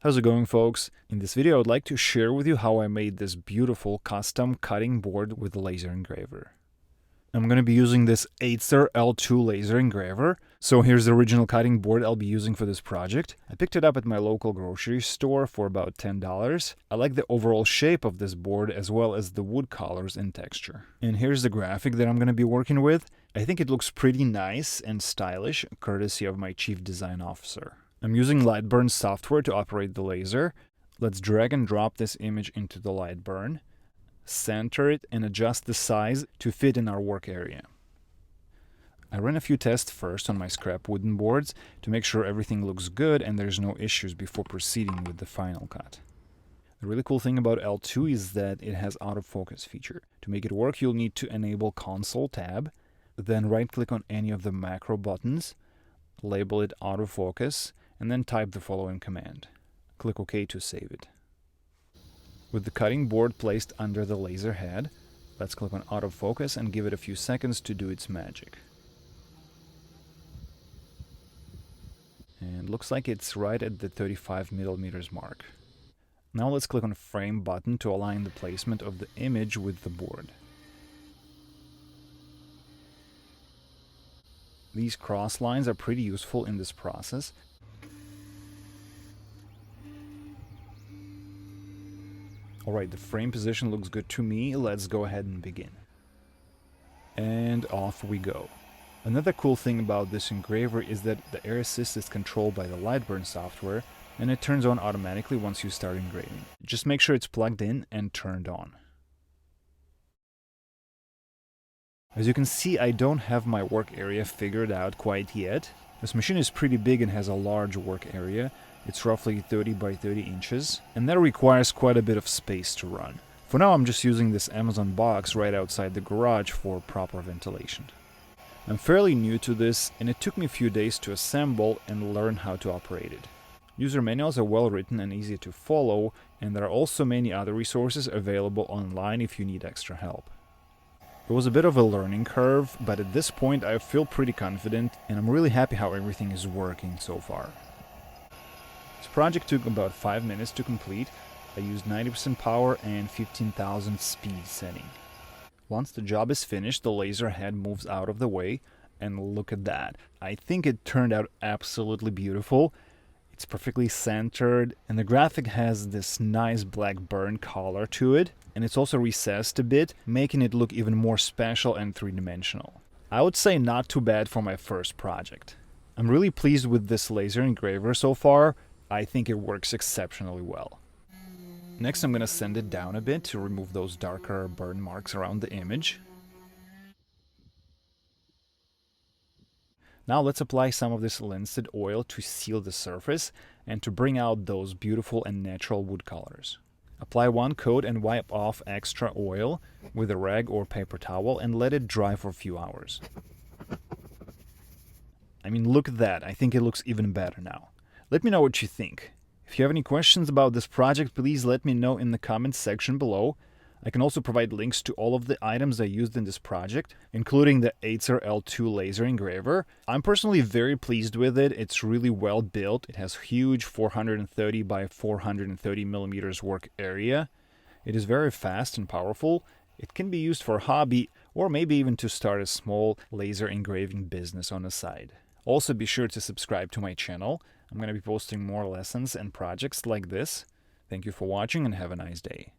How's it going, folks? In this video, I would like to share with you how I made this beautiful custom cutting board with a laser engraver. I'm going to be using this Atezr L2 laser engraver. So here's the original cutting board I'll be using for this project. I picked it up at my local grocery store for about $10. I like the overall shape of this board as well as the wood colors and texture. And here's the graphic that I'm going to be working with. I think it looks pretty nice and stylish, courtesy of my chief design officer. I'm using Lightburn software to operate the laser. Let's drag and drop this image into the Lightburn, center it, and adjust the size to fit in our work area. I ran a few tests first on my scrap wooden boards to make sure everything looks good and there's no issues before proceeding with the final cut. The really cool thing about L2 is that it has autofocus feature. To make it work, you'll need to enable Console tab, then right-click on any of the macro buttons, label it autofocus, and then type the following command. Click OK to save it. With the cutting board placed under the laser head, let's click on autofocus and give it a few seconds to do its magic. And looks like it's right at the 35mm mark. Now let's click on frame button to align the placement of the image with the board. These cross lines are pretty useful in this process. Alright, the frame position looks good to me. Let's go ahead and begin. And off we go. Another cool thing about this engraver is that the air assist is controlled by the Lightburn software, and it turns on automatically once you start engraving. Just make sure it's plugged in and turned on. As you can see, I don't have my work area figured out quite yet. This machine is pretty big and has a large work area. It's roughly 30 by 30 inches, and that requires quite a bit of space to run. For now, I'm just using this Amazon box right outside the garage for proper ventilation. I'm fairly new to this, and it took me a few days to assemble and learn how to operate it. User manuals are well written and easy to follow, and there are also many other resources available online if you need extra help. It was a bit of a learning curve, but at this point I feel pretty confident, and I'm really happy how everything is working so far. This project took about 5 minutes to complete. I used 90% power and 15,000 speed setting. Once the job is finished, the laser head moves out of the way, and look at that. I think it turned out absolutely beautiful. It's perfectly centered, and the graphic has this nice black burn color to it, and it's also recessed a bit, making it look even more special and three-dimensional. I would say not too bad for my first project. I'm really pleased with this laser engraver so far. I think it works exceptionally well. Next, I'm going to sand it down a bit to remove those darker burn marks around the image. Now let's apply some of this linseed oil to seal the surface and to bring out those beautiful and natural wood colors. Apply one coat and wipe off extra oil with a rag or paper towel and let it dry for a few hours. I mean, look at that. I think it looks even better now. Let me know what you think. If you have any questions about this project, please let me know in the comments section below. I can also provide links to all of the items I used in this project, including the Atezr L2 laser engraver. I'm personally very pleased with it. It's really well built. It has huge 430 by 430 millimeters work area. It is very fast and powerful. It can be used for a hobby or maybe even to start a small laser engraving business on the side. Also, be sure to subscribe to my channel. I'm going to be posting more lessons and projects like this. Thank you for watching and have a nice day.